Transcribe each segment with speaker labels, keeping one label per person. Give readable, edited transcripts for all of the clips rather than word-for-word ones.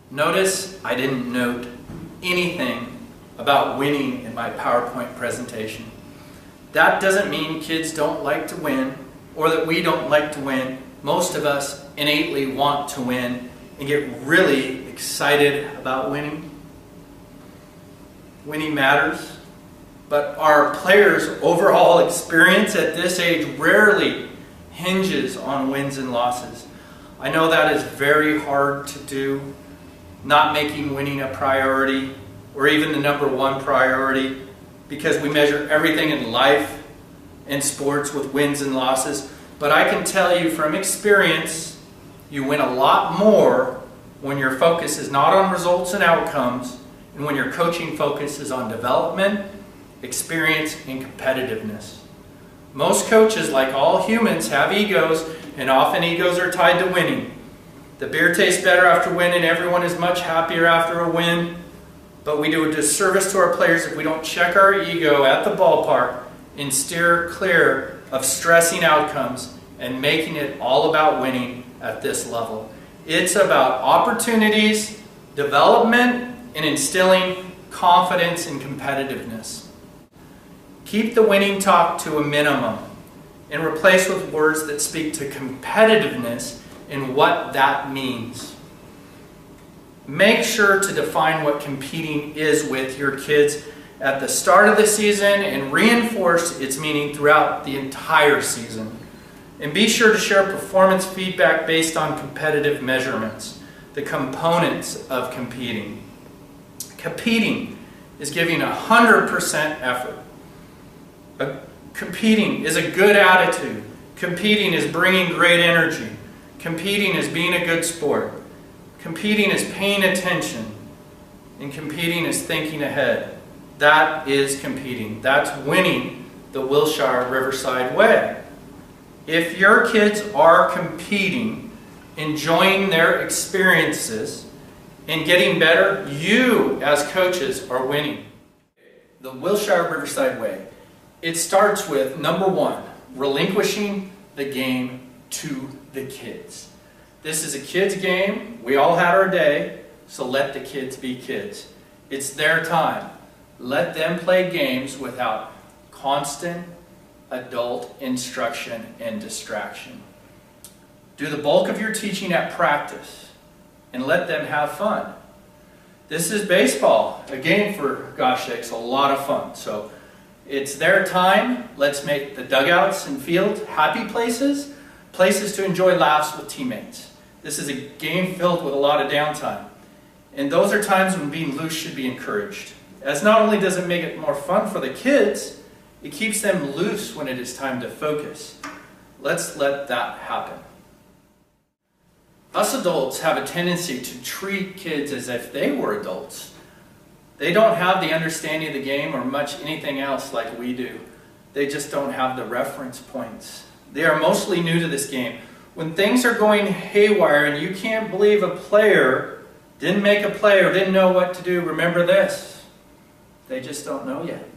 Speaker 1: Notice I didn't note anything about winning in my PowerPoint presentation. That doesn't mean kids don't like to win or that we don't like to win. Most of us innately want to win and get really excited about winning. Winning matters, but our players' overall experience at this age rarely hinges on wins and losses. I know that is very hard to do, not making winning a priority or even the number one priority, because we measure everything in life and sports with wins and losses. But I can tell you from experience, you win a lot more when your focus is not on results and outcomes, and when your coaching focus is on development, experience, and competitiveness. Most coaches, like all humans, have egos, and often egos are tied to winning. The beer tastes better after winning. Everyone is much happier after a win. But we do a disservice to our players if we don't check our ego at the ballpark and steer clear of stressing outcomes and making it all about winning at this level. It's about opportunities, development, and instilling confidence and competitiveness. Keep the winning talk to a minimum and replace with words that speak to competitiveness and what that means. Make sure to define what competing is with your kids at the start of the season and reinforce its meaning throughout the entire season. And be sure to share performance feedback based on competitive measurements, the components of competing. Competing is giving 100% effort. Competing is a good attitude. Competing is bringing great energy. Competing is being a good sport. Competing is paying attention. And competing is thinking ahead. That is competing. That's winning the Wilshire Riverside Way. If your kids are competing, enjoying their experiences, and getting better, you as coaches are winning. The Wilshire Riverside Way. It starts with, number one, relinquishing the game to the kids. This is a kids' game. We all had our day, so let the kids be kids. It's their time. Let them play games without constant adult instruction and distraction. Do the bulk of your teaching at practice and let them have fun. This is baseball, a game for gosh sakes, a lot of fun. So it's their time. Let's make the dugouts and fields happy places, places to enjoy laughs with teammates. This is a game filled with a lot of downtime. And those are times when being loose should be encouraged. As not only does it make it more fun for the kids, it keeps them loose when it is time to focus. Let's let that happen. Us adults have a tendency to treat kids as if they were adults. They don't have the understanding of the game or much anything else like we do. They just don't have the reference points. They are mostly new to this game. When things are going haywire and you can't believe a player didn't make a play or didn't know what to do, remember this: they just don't know yet.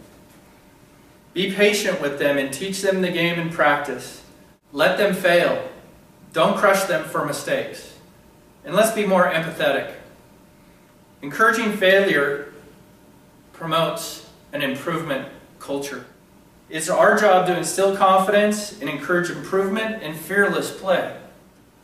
Speaker 1: Be patient with them and teach them the game in practice. Let them fail. Don't crush them for mistakes. And let's be more empathetic. Encouraging failure promotes an improvement culture. It's our job to instill confidence and encourage improvement and fearless play.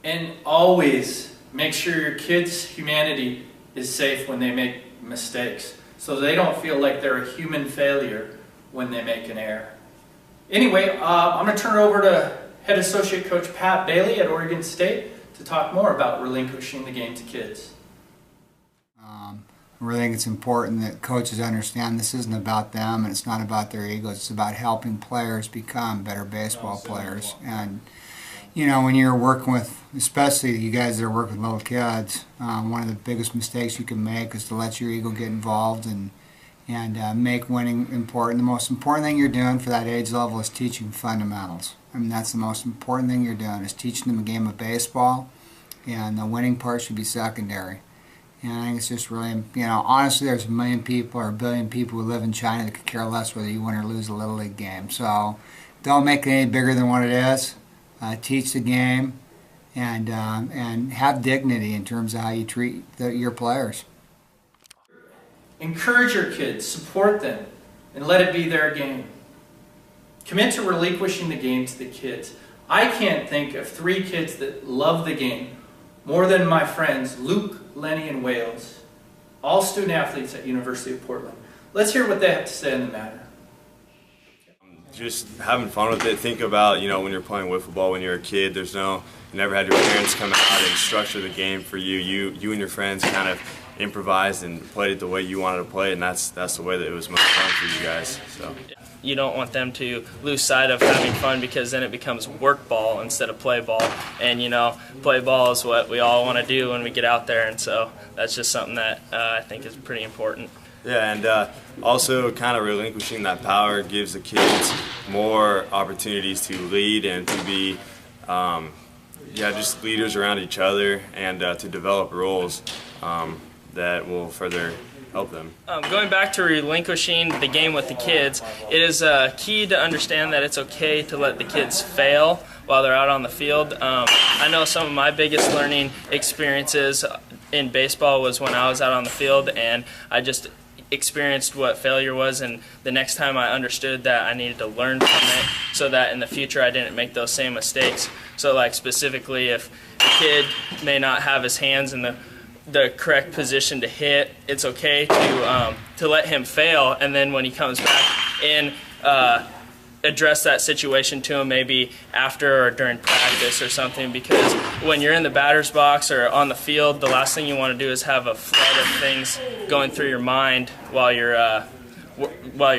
Speaker 1: And always make sure your kids' humanity is safe when they make mistakes, so they don't feel like they're a human failure when they make an error. Anyway, I'm going to turn it over to Head Associate Coach Pat Bailey at Oregon State to talk more about relinquishing the game to kids.
Speaker 2: I really think it's important that coaches understand this isn't about them and it's not about their egos. It's about helping players become better baseball players. And, you know, when you're working with, especially you guys that are working with little kids, one of the biggest mistakes you can make is to let your ego get involved and make winning important. The most important thing you're doing for that age level is teaching fundamentals. I mean, that's the most important thing you're doing, is teaching them a game of baseball, and the winning part should be secondary. And I think it's just really, you know, honestly, there's a million people or a billion people who live in China that could care less whether you win or lose a Little League game. So don't make it any bigger than what it is. Teach the game and have dignity in terms of how you treat your players.
Speaker 1: Encourage your kids, support them, and let it be their game. Commit to relinquishing the game to the kids. I can't think of 3 kids that love the game more than my friends Luke, Lenny, and Wales, all student athletes at University of Portland. Let's hear what they have to say on the matter.
Speaker 3: Just having fun with it. Think about, when you're playing wiffle ball when you're a kid, you never had your parents come out and structure the game for you. You and your friends kind of improvised and played it the way you wanted to play it, and that's the way that it was most fun for you guys. So.
Speaker 4: You don't want them to lose sight of having fun, because then it becomes work ball instead of play ball. And play ball is what we all want to do when we get out there, and so that's just something that I think is pretty important.
Speaker 3: Yeah, and also kind of relinquishing that power gives the kids more opportunities to lead and to be just leaders around each other, and to develop roles that will further help them.
Speaker 4: Going back to relinquishing the game with the kids, it is key to understand that it's okay to let the kids fail while they're out on the field. I know some of my biggest learning experiences in baseball was when I was out on the field, and I just experienced what failure was, and the next time I understood that I needed to learn from it so that in the future I didn't make those same mistakes. So like specifically, if a kid may not have his hands in the correct position to hit, it's okay to let him fail, and then when he comes back in, address that situation to him maybe after or during practice or something, because when you're in the batter's box or on the field, the last thing you want to do is have a flood of things going through your mind while you're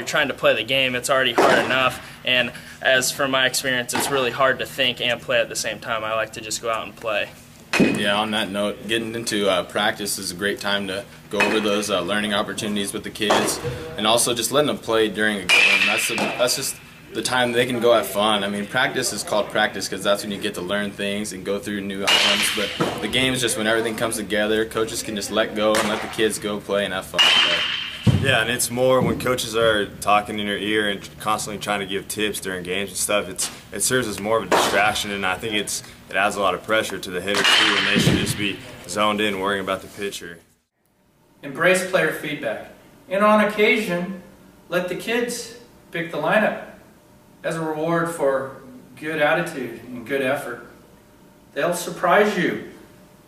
Speaker 4: trying to play the game. It's already hard enough, and as from my experience, it's really hard to think and play at the same time. I like to just go out and play.
Speaker 5: Yeah, on that note, getting into practice is a great time to go over those learning opportunities with the kids, and also just letting them play during a game. That's just the time they can go have fun. I mean, practice is called practice because that's when you get to learn things and go through new items, but the game is just when everything comes together. Coaches can just let go and let the kids go play and have fun.
Speaker 3: Yeah, and it's more when coaches are talking in your ear and constantly trying to give tips during games and stuff, it serves as more of a distraction, and I think it adds a lot of pressure to the hitter too, and they should just be zoned in worrying about the pitcher.
Speaker 1: Embrace player feedback, and on occasion, let the kids pick the lineup as a reward for good attitude and good effort. They'll surprise you.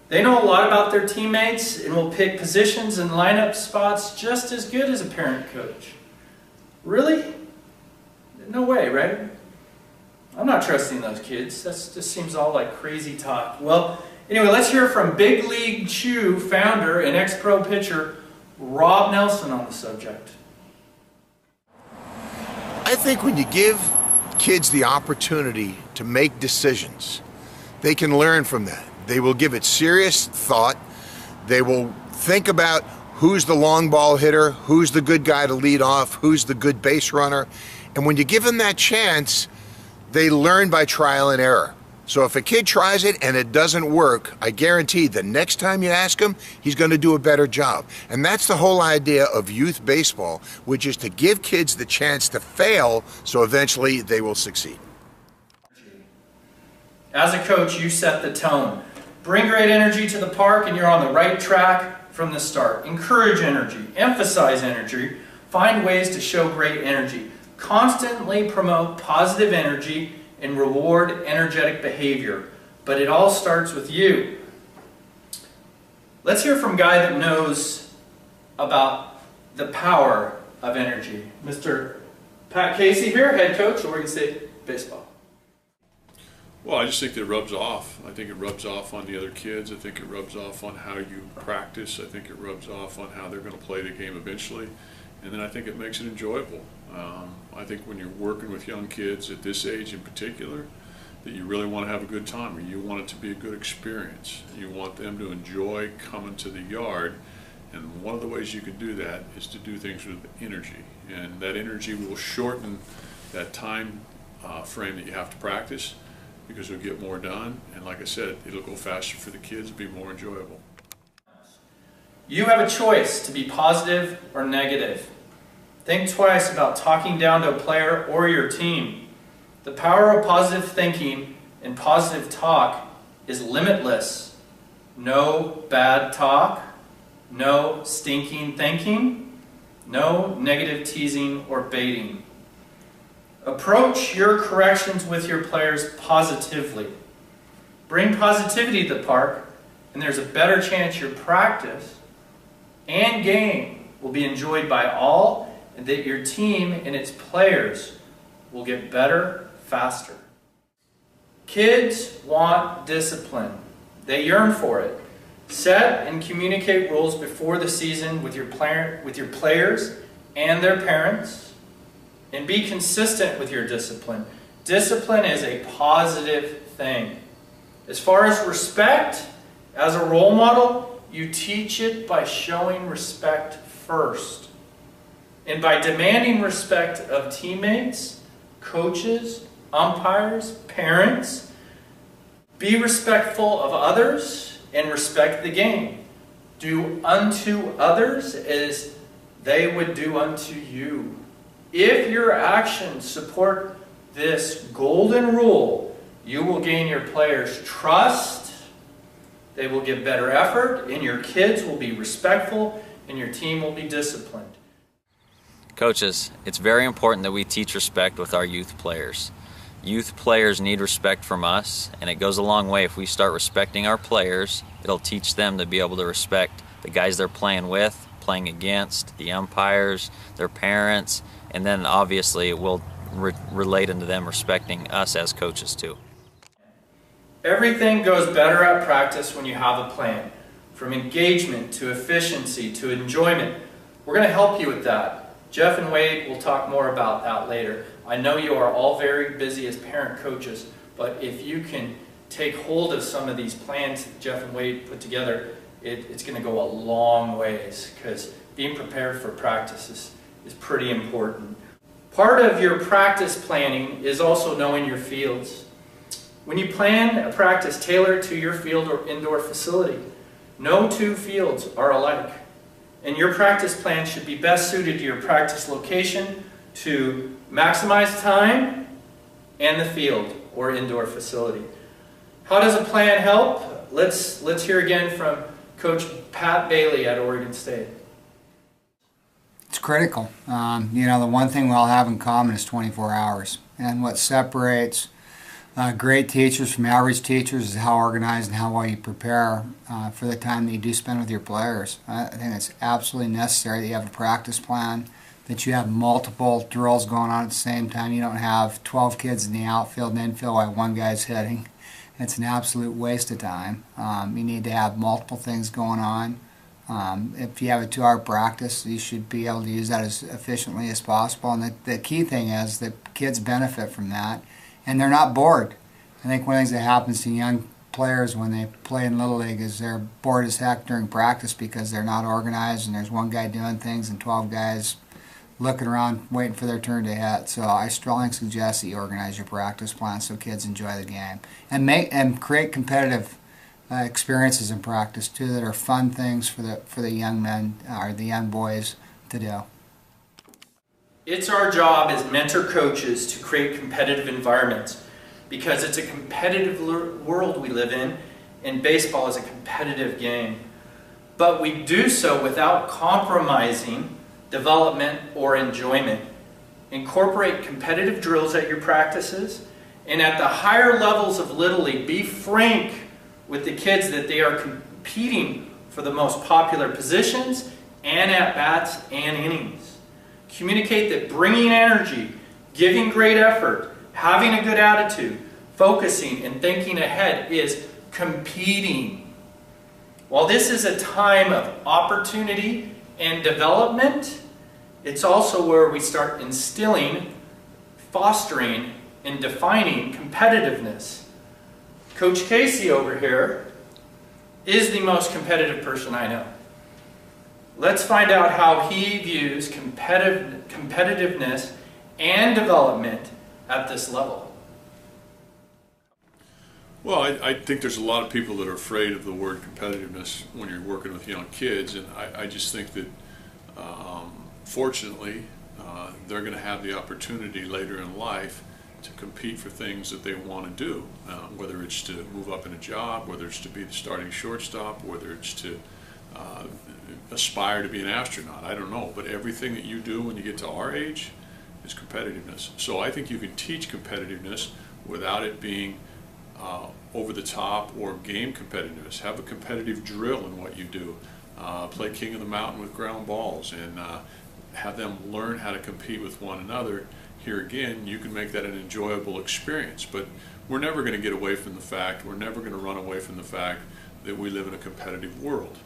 Speaker 1: They know a lot about their teammates and will pick positions and lineup spots just as good as a parent coach. Really? No way, right? I'm not trusting those kids. That just seems all like crazy talk. Well, anyway, let's hear from Big League Chew founder and ex-pro pitcher Rob Nelson on the subject.
Speaker 6: I think when you give kids the opportunity to make decisions, they can learn from that. They will give it serious thought. They will think about who's the long ball hitter, who's the good guy to lead off, who's the good base runner. And when you give them that chance, they learn by trial and error. So if a kid tries it and it doesn't work, I guarantee the next time you ask him, he's going to do a better job. And that's the whole idea of youth baseball, which is to give kids the chance to fail so eventually they will succeed.
Speaker 1: As a coach, you set the tone. Bring great energy to the park and you're on the right track from the start. Encourage energy, emphasize energy, find ways to show great energy. Constantly promote positive energy and reward energetic behavior. But it all starts with you. Let's hear from a guy that knows about the power of energy. Mr. Pat Casey here, head coach, Oregon State Baseball.
Speaker 7: Well, I just think that it rubs off. I think it rubs off on the other kids. I think it rubs off on how you practice. I think it rubs off on how they're going to play the game eventually. And then I think it makes it enjoyable. I think when you're working with young kids at this age in particular, that you really want to have a good time, or you want it to be a good experience. You want them to enjoy coming to the yard. And one of the ways you can do that is to do things with energy. And that energy will shorten that time frame that you have to practice, because you'll get more done, and like I said, it'll go faster for the kids, be more enjoyable.
Speaker 1: You have a choice to be positive or negative. Think twice about talking down to a player or your team. The power of positive thinking and positive talk is limitless. No bad talk, no stinking thinking, no negative teasing or baiting. Approach your corrections with your players positively. Bring positivity to the park, and there's a better chance your practice and game will be enjoyed by all, and that your team and its players will get better faster. Kids want discipline. They yearn for it. Set and communicate rules before the season with your players and their parents, and be consistent with your discipline. Discipline is a positive thing. As far as respect, as a role model, you teach it by showing respect first, and by demanding respect of teammates, coaches, umpires, parents. Be respectful of others and respect the game. Do unto others as they would do unto you. If your actions support this golden rule, you will gain your players' trust, they will give better effort, and your kids will be respectful, and your team will be disciplined.
Speaker 8: Coaches, it's very important that we teach respect with our youth players. Youth players need respect from us, and it goes a long way. If we start respecting our players, it'll teach them to be able to respect the guys they're playing with, playing against, the umpires, their parents, and then obviously it will relate into them respecting us as coaches too.
Speaker 1: Everything goes better at practice when you have a plan. From engagement to efficiency to enjoyment. We're going to help you with that. Jeff and Wade will talk more about that later. I know you are all very busy as parent coaches, but if you can take hold of some of these plans that Jeff and Wade put together, it's going to go a long ways, because being prepared for practice is pretty important. Part of your practice planning is also knowing your fields. When you plan a practice tailored to your field or indoor facility, no two fields are alike. And your practice plan should be best suited to your practice location to maximize time and the field or indoor facility. How does a plan help? Let's hear again from Coach Pat Bailey at Oregon State.
Speaker 2: It's critical. The one thing we all have in common is 24 hours. And what separates great teachers from average teachers is how organized and how well you prepare for the time that you do spend with your players. I think it's absolutely necessary that you have a practice plan, that you have multiple drills going on at the same time. You don't have 12 kids in the outfield and infield while one guy's hitting. It's an absolute waste of time. You need to have multiple things going on. If you have a 2-hour practice, you should be able to use that as efficiently as possible. And the key thing is that kids benefit from that, and they're not bored. I think one of the things that happens to young players when they play in Little League is they're bored as heck during practice because they're not organized, and there's one guy doing things and 12 guys looking around waiting for their turn to hit. So I strongly suggest that you organize your practice plan so kids enjoy the game, and create competitive experiences in practice too that are fun things for the young men or the young boys to do.
Speaker 1: It's our job as mentor coaches to create competitive environments, because it's a competitive world we live in, and baseball is a competitive game. But we do so without compromising development or enjoyment. Incorporate competitive drills at your practices, and at the higher levels of Little League, be frank with the kids that they are competing for the most popular positions and at-bats and innings. Communicate that bringing energy, giving great effort, having a good attitude, focusing and thinking ahead is competing. While this is a time of opportunity and development, it's also where we start instilling, fostering, and defining competitiveness. Coach Casey over here is the most competitive person I know. Let's find out how he views competitiveness and development at this level.
Speaker 7: Well, I think there's a lot of people that are afraid of the word competitiveness when you're working with young kids, and I just think that fortunately they're going to have the opportunity later in life to compete for things that they want to do, whether it's to move up in a job, whether it's to be the starting shortstop, whether it's to aspire to be an astronaut. I don't know, but everything that you do when you get to our age is competitiveness. So I think you can teach competitiveness without it being over the top or game competitiveness. Have a competitive drill in what you do. Play King of the Mountain with ground balls, and have them learn how to compete with one another. Here again, you can make that an enjoyable experience, but we're never going to get away from the fact, we're never going to run away from the fact that we live in a competitive world.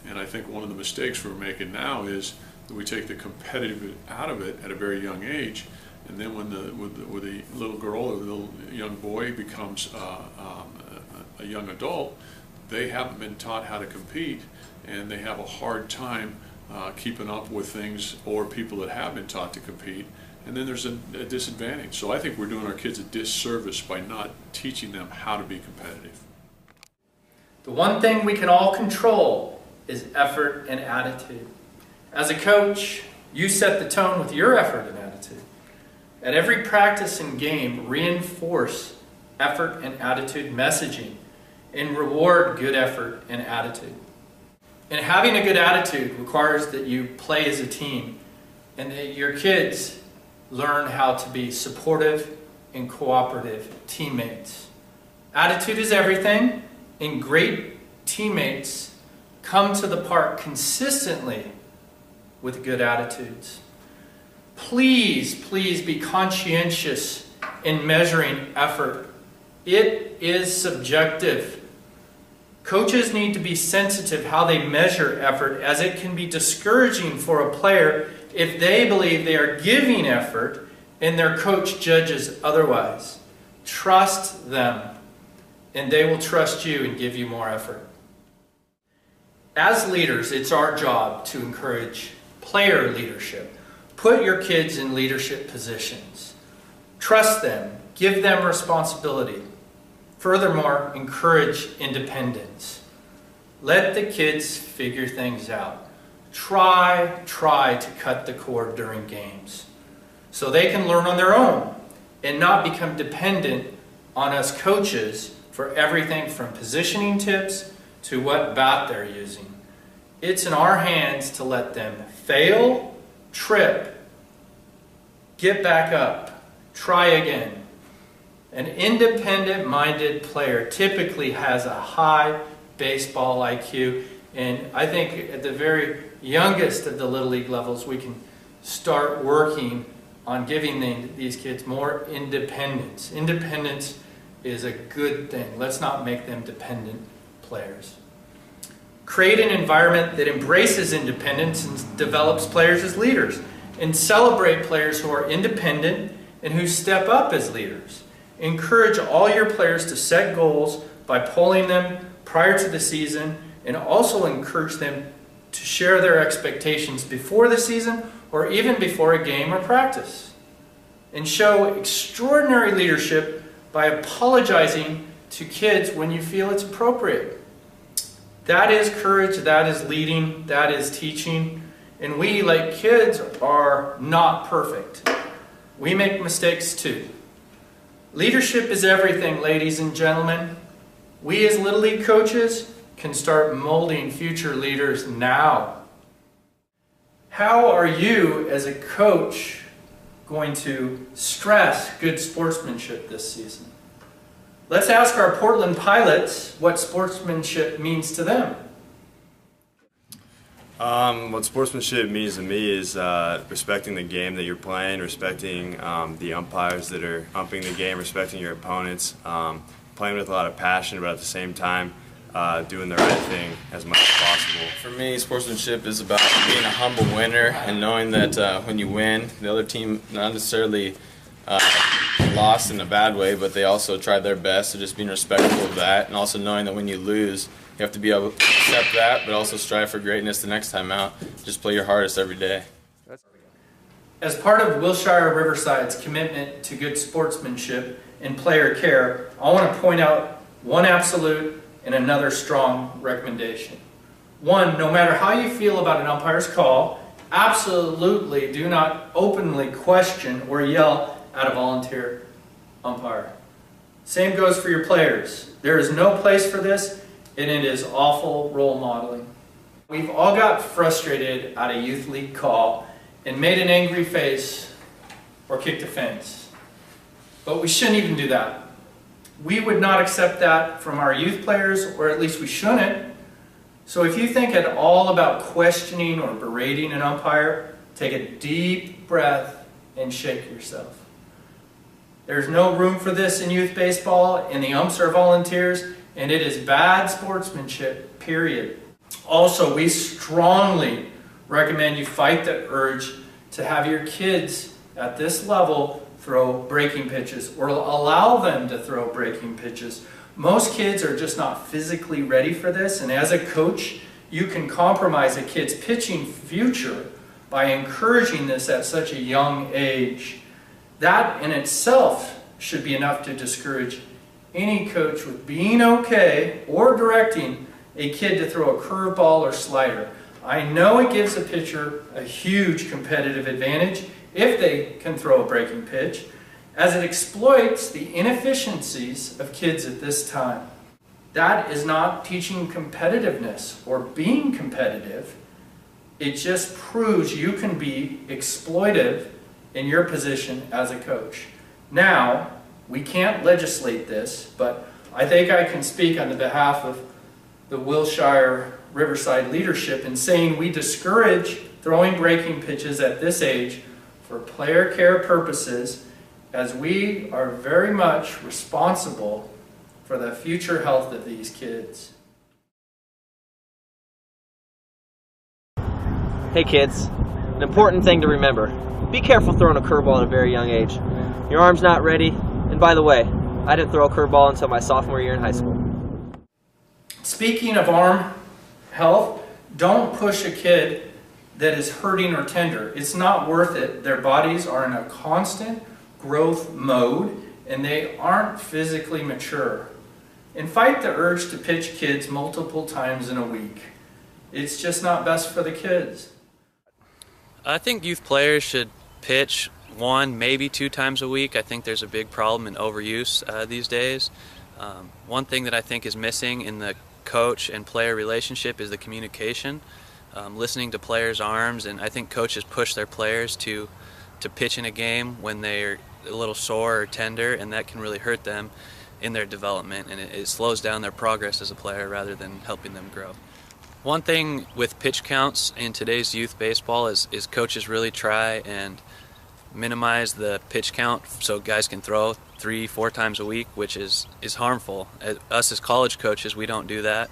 Speaker 7: And I think one of the mistakes we're making now is that we take the competitive out of it at a very young age, and then when the little girl or the little young boy becomes a young adult, they haven't been taught how to compete, and they have a hard time keeping up with things or people that have been taught to compete, and then there's a disadvantage. So I think we're doing our kids a disservice by not teaching them how to be competitive.
Speaker 1: The one thing we can all control is effort and attitude. As a coach, you set the tone with your effort and attitude. At every practice and game, reinforce effort and attitude messaging and reward good effort and attitude. And having a good attitude requires that you play as a team and that your kids learn how to be supportive and cooperative teammates. Attitude is everything, and great teammates come to the park consistently with good attitudes. Please, please be conscientious in measuring effort. It is subjective. Coaches need to be sensitive how they measure effort, as it can be discouraging for a player if they believe they are giving effort and their coach judges otherwise. Trust them, and they will trust you and give you more effort. As leaders, it's our job to encourage player leadership. Put your kids in leadership positions. Trust them. Give them responsibility. Furthermore, encourage independence. Let the kids figure things out. Try to cut the cord during games so they can learn on their own and not become dependent on us coaches for everything from positioning tips to what bat they're using. It's in our hands to let them fail, trip, get back up, try again. An independent-minded player typically has a high baseball IQ, and I think at the very youngest of the Little League levels, we can start working on giving these kids more independence. Independence is a good thing. Let's not make them dependent players. Create an environment that embraces independence and develops players as leaders, and celebrate players who are independent and who step up as leaders. Encourage all your players to set goals by polling them prior to the season, and also encourage them to share their expectations before the season or even before a game or practice. And show extraordinary leadership by apologizing to kids when you feel it's appropriate. That is courage, that is leading, that is teaching. And we, like kids, are not perfect. We make mistakes too. Leadership is everything, ladies and gentlemen. We as Little League coaches can start molding future leaders now. How are you as a coach going to stress good sportsmanship this season? Let's ask our Portland Pilots what sportsmanship means to them.
Speaker 3: What sportsmanship means to me is respecting the game that you're playing, respecting the umpires that are umping the game, respecting your opponents, playing with a lot of passion, but at the same time doing the right thing as much as possible.
Speaker 5: For me, sportsmanship is about being a humble winner and knowing that when you win, the other team not necessarily lost in a bad way, but they also tried their best, so just being respectful of that, and also knowing that when you lose, you have to be able to accept that, but also strive for greatness the next time out. Just play your hardest every day.
Speaker 1: As part of Wilshire Riverside's commitment to good sportsmanship and player care, I want to point out one absolute and another strong recommendation. One, no matter how you feel about an umpire's call, absolutely do not openly question or yell at a volunteer. umpire. Same goes for your players. There is no place for this, and it is awful role modeling. We've all got frustrated at a youth league call and made an angry face or kicked a fence. But we shouldn't even do that. We would not accept that from our youth players, or at least we shouldn't. So if you think at all about questioning or berating an umpire, take a deep breath and shake yourself. There's no room for this in youth baseball, and the umps are volunteers, and it is bad sportsmanship, period. Also, we strongly recommend you fight the urge to have your kids at this level throw breaking pitches, or allow them to throw breaking pitches. Most kids are just not physically ready for this, and as a coach, you can compromise a kid's pitching future by encouraging this at such a young age. That in itself should be enough to discourage any coach with being okay or directing a kid to throw a curveball or slider. I know it gives a pitcher a huge competitive advantage if they can throw a breaking pitch, as it exploits the inefficiencies of kids at this time. That is not teaching competitiveness or being competitive. It just proves you can be exploitive in your position as a coach. Now, we can't legislate this, but I think I can speak on the behalf of the Wilshire Riverside leadership in saying we discourage throwing breaking pitches at this age for player care purposes, as we are very much responsible for the future health of these kids.
Speaker 9: Hey kids, an important thing to remember. Be careful throwing a curveball at a very young age. Your arm's not ready, and by the way, I didn't throw a curveball until my sophomore year in high school.
Speaker 1: Speaking of arm health, don't push a kid that is hurting or tender. It's not worth it. Their bodies are in a constant growth mode, and they aren't physically mature. And fight the urge to pitch kids multiple times in a week. It's just not best for the kids.
Speaker 10: I think youth players should pitch 1, maybe 2 times a week. I think there's a big problem in overuse these days. One thing that I think is missing in the coach and player relationship is the communication, listening to players' arms, and I think coaches push their players to pitch in a game when they're a little sore or tender, and that can really hurt them in their development, and it slows down their progress as a player rather than helping them grow. One thing with pitch counts in today's youth baseball is coaches really try and minimize the pitch count so guys can throw 3-4 times a week, which is harmful. Us as college coaches, we don't do that.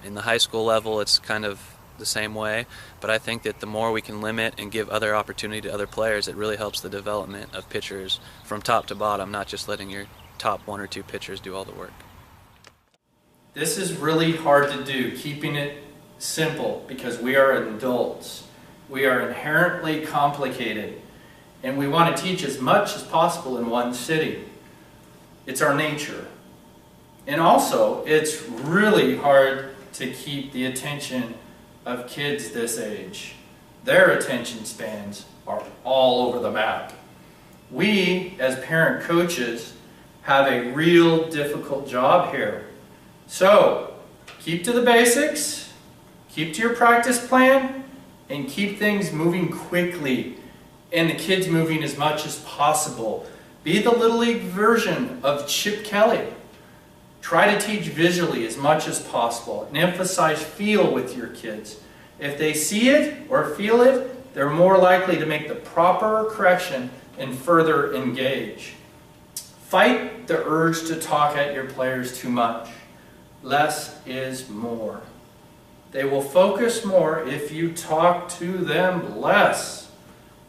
Speaker 10: In the high school level, it's kind of the same way, but I think that the more we can limit and give other opportunity to other players, it really helps the development of pitchers from top to bottom, not just letting your top 1 or 2 pitchers do all the work.
Speaker 1: This is really hard to do, keeping it simple, because we are adults. We are inherently complicated, and we want to teach as much as possible in one sitting. It's our nature. And also, it's really hard to keep the attention of kids this age. Their attention spans are all over the map. We, as parent coaches, have a real difficult job here. So, keep to the basics, keep to your practice plan, and keep things moving quickly, and the kids moving as much as possible. Be the Little League version of Chip Kelly. Try to teach visually as much as possible and emphasize feel with your kids. If they see it or feel it, they're more likely to make the proper correction and further engage. Fight the urge to talk at your players too much. Less is more. They will focus more if you talk to them less.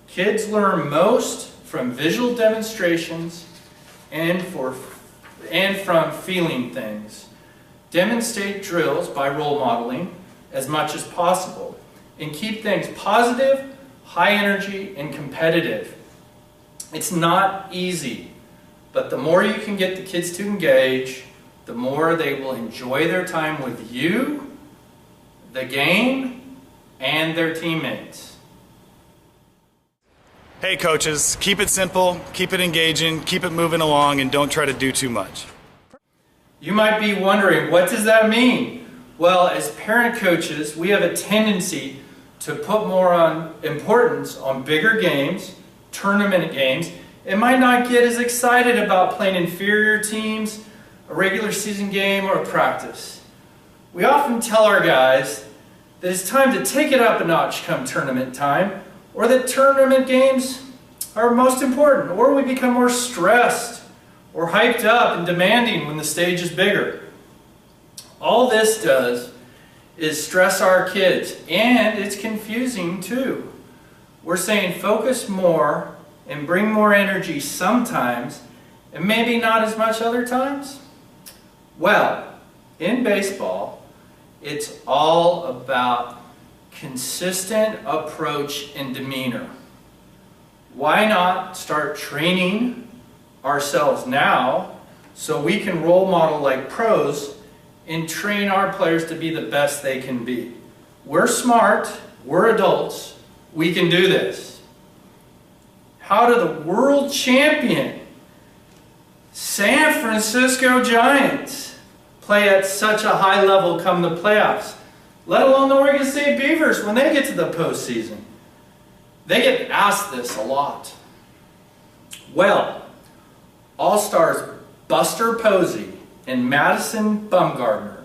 Speaker 1: Kids learn most from visual demonstrations and from feeling things. Demonstrate drills by role modeling as much as possible, and keep things positive, high energy, and competitive. It's not easy, but the more you can get the kids to engage, the more they will enjoy their time with you, the game, and their teammates.
Speaker 11: Hey coaches, keep it simple, keep it engaging, keep it moving along, and don't try to do too much.
Speaker 1: You might be wondering, what does that mean? Well, as parent coaches, we have a tendency to put more importance on bigger games, tournament games, and might not get as excited about playing inferior teams, a regular season game, or a practice. We often tell our guys that it's time to take it up a notch come tournament time, or that tournament games are most important, or we become more stressed or hyped up and demanding when the stage is bigger. All this does is stress our kids, and it's confusing too. We're saying focus more and bring more energy sometimes, and maybe not as much other times. Well, in baseball, it's all about consistent approach and demeanor. Why not start training ourselves now so we can role model like pros and train our players to be the best they can be? We're smart, we're adults, we can do this. How do the world champion San Francisco Giants play at such a high level come the playoffs? Let alone the Oregon State Beavers when they get to the postseason. They get asked this a lot. Well, All-Stars Buster Posey and Madison Bumgarner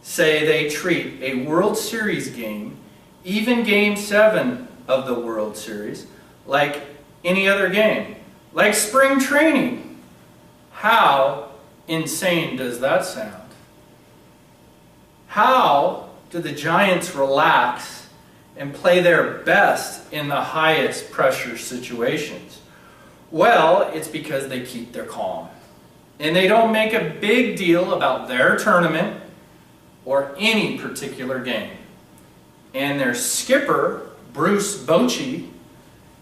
Speaker 1: say they treat a World Series game, even Game 7 of the World Series, like any other game, like spring training. How insane does that sound? How do the Giants relax and play their best in the highest pressure situations? Well, it's because they keep their calm. And they don't make a big deal about their tournament or any particular game. And their skipper, Bruce Bochy,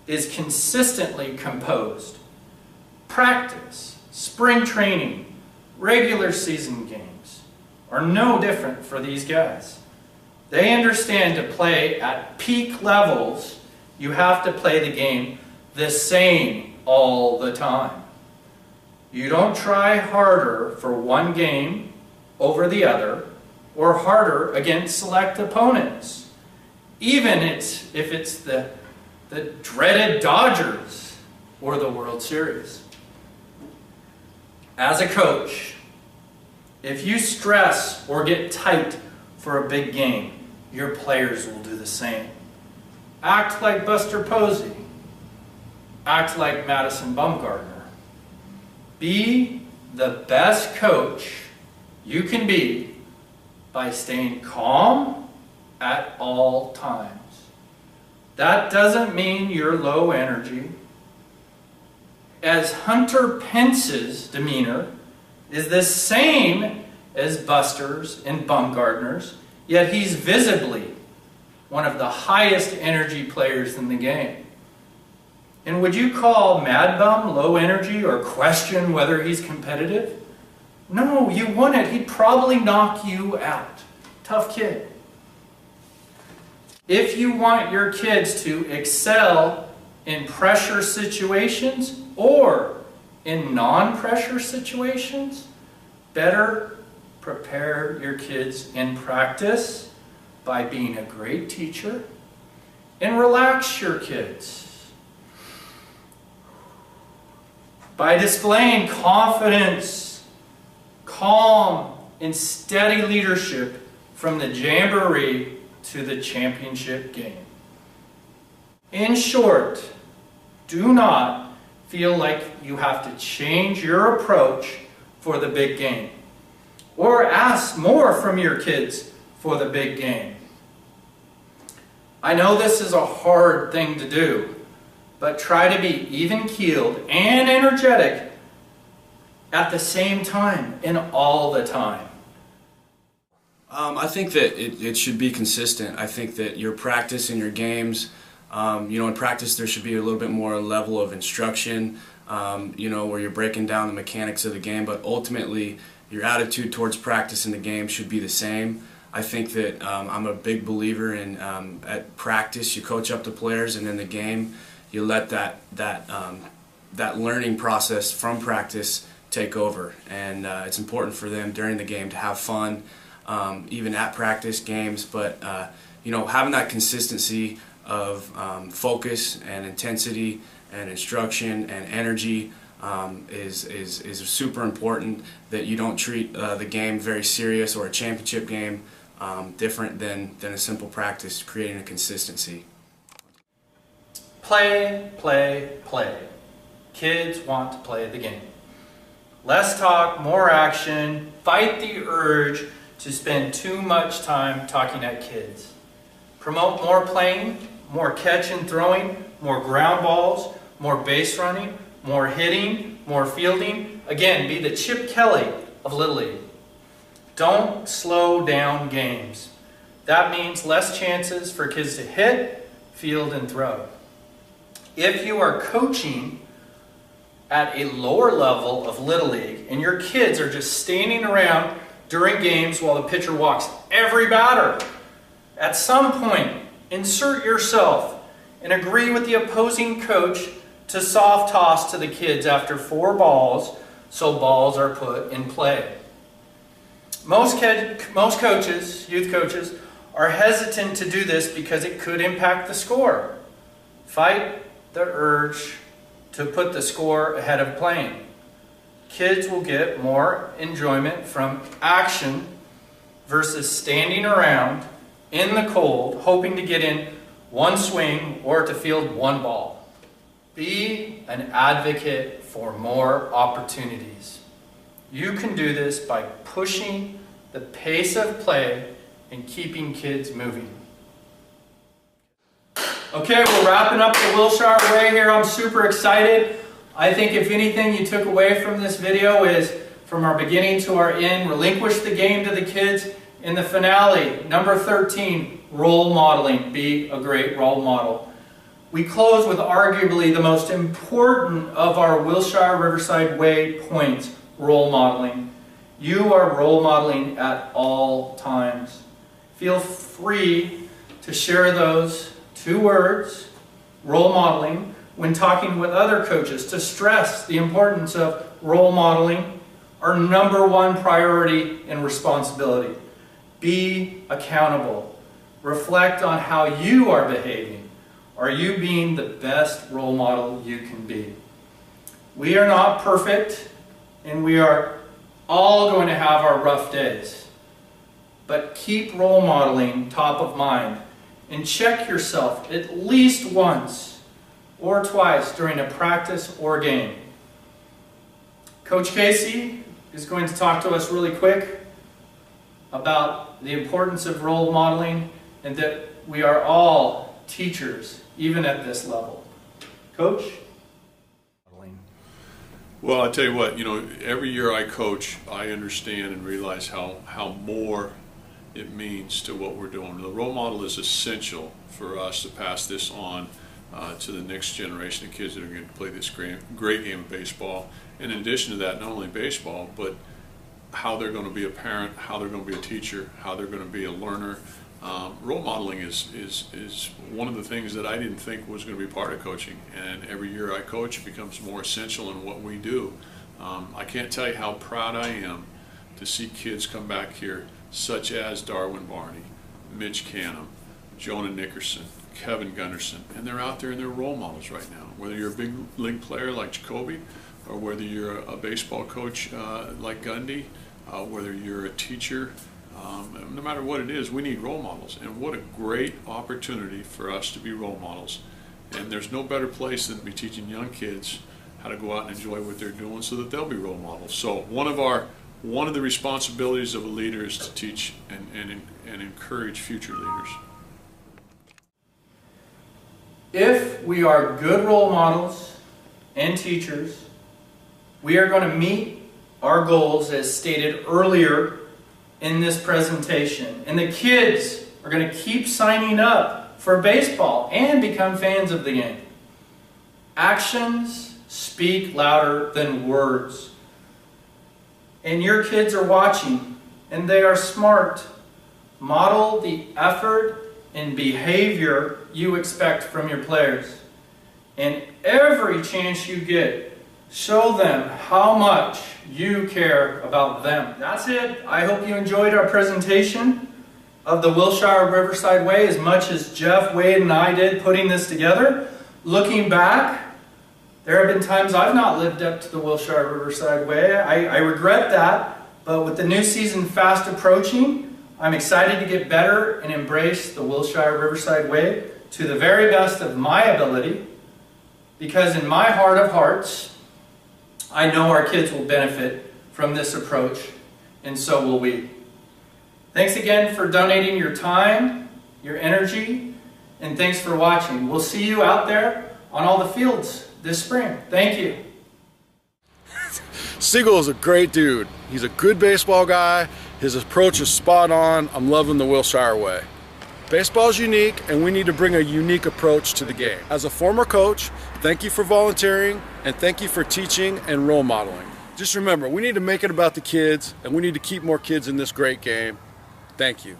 Speaker 1: is consistently composed. Practice, spring training, regular season games are no different for these guys. They understand to play at peak levels, you have to play the game the same all the time. You don't try harder for one game over the other or harder against select opponents. Even if it's the dreaded Dodgers or the World Series. As a coach, if you stress or get tight for a big game, your players will do the same. Act like Buster Posey. Act like Madison Bumgarner. Be the best coach you can be by staying calm at all times. That doesn't mean you're low energy. As Hunter Pence's demeanor is the same as Buster's and Bumgarner's, yet he's visibly one of the highest energy players in the game. And would you call Mad Bum low energy or question whether he's competitive? No, you wouldn't. He'd probably knock you out. Tough kid. If you want your kids to excel in pressure situations or in non-pressure situations, better prepare your kids in practice by being a great teacher and relax your kids by displaying confidence, calm, and steady leadership from the jamboree to the championship game. In short, do not feel like you have to change your approach for the big game or ask more from your kids for the big game. I know this is a hard thing to do, but try to be even-keeled and energetic at the same time and all the time.
Speaker 12: I think that it should be consistent. I think that your practice and your games, in practice there should be a little bit more level of instruction, where you're breaking down the mechanics of the game, but ultimately your attitude towards practice and the game should be the same. I think that I'm a big believer in at practice you coach up the players, and in the game, you let that learning process from practice take over. And it's important for them during the game to have fun, even at practice games. But you know, having that consistency of focus and intensity and instruction and energy is super important, that you don't treat the game very serious, or a championship game different than a simple practice, creating a consistency.
Speaker 1: Play, play, play. Kids want to play the game. Less talk, more action. Fight the urge to spend too much time talking at kids. Promote more playing, more catch and throwing, more ground balls, more base running, more hitting, more fielding. Again, be the Chip Kelly of Little League. Don't slow down games. That means less chances for kids to hit, field, and throw. If you are coaching at a lower level of Little League and your kids are just standing around during games while the pitcher walks every batter, at some point, insert yourself and agree with the opposing coach to soft toss to the kids after 4 balls, so balls are put in play. Most coaches, youth coaches, are hesitant to do this because it could impact the score. Fight the urge to put the score ahead of playing. Kids will get more enjoyment from action versus standing around in the cold hoping to get in 1 swing or to field 1 ball. Be an advocate for more opportunities. You can do this by pushing the pace of play and keeping kids moving. Okay, we're wrapping up the Wilshire Way here. I'm super excited. I think if anything you took away from this video is, from our beginning to our end, relinquish the game to the kids. In the finale, number 13, role modeling. Be a great role model. We close with arguably the most important of our Wilshire Riverside Way points, role modeling. You are role modeling at all times. Feel free to share those 2 words, role modeling, when talking with other coaches, to stress the importance of role modeling, our number 1 priority and responsibility. Be accountable. Reflect on how you are behaving. Are you being the best role model you can be? We are not perfect, and we are all going to have our rough days. But keep role modeling top of mind, and check yourself at least once or twice during a practice or game. Coach Casey is going to talk to us really quick about the importance of role modeling, and that we are all teachers, even at this level. Coach?
Speaker 7: Well, I tell you what, every year I coach, I understand and realize how more it means to what we're doing. The role model is essential for us to pass this on to the next generation of kids that are going to play this great game of baseball. And in addition to that, not only baseball, but how they're going to be a parent, how they're going to be a teacher, how they're going to be a learner. Role modeling is one of the things that I didn't think was going to be part of coaching, and every year I coach it becomes more essential in what we do. I can't tell you how proud I am to see kids come back here, such as Darwin Barney, Mitch Canham, Jonah Nickerson, Kevin Gunderson, and they're out there and they're role models right now. Whether you're a big league player like Jacoby, or whether you're a baseball coach like Gundy, whether you're a teacher, no matter what it is, we need role models. And what a great opportunity for us to be role models. And there's no better place than to be teaching young kids how to go out and enjoy what they're doing so that they'll be role models. So one of the responsibilities of a leader is to teach and encourage future leaders.
Speaker 1: If we are good role models and teachers, we are going to meet our goals as stated earlier in this presentation. And the kids are going to keep signing up for baseball and become fans of the game. Actions speak louder than words. And your kids are watching, and they are smart. Model the effort and behavior you expect from your players. And every chance you get, show them how much you care about them. That's it. I hope you enjoyed our presentation of the Wilshire Riverside Way as much as Jeff, Wade, and I did putting this together. Looking back, there have been times I've not lived up to the Wilshire Riverside Way. I regret that, but with the new season fast approaching, I'm excited to get better and embrace the Wilshire Riverside Way to the very best of my ability, because in my heart of hearts, I know our kids will benefit from this approach, and so will we. Thanks again for donating your time, your energy, and thanks for watching. We'll see you out there on all the fields this spring. Thank you.
Speaker 13: Siegel is a great dude. He's a good baseball guy. His approach is spot on. I'm loving the Wilshire Way. Baseball's unique, and we need to bring a unique approach to the game. As a former coach, thank you for volunteering, and thank you for teaching and role modeling. Just remember, we need to make it about the kids, and we need to keep more kids in this great game. Thank you.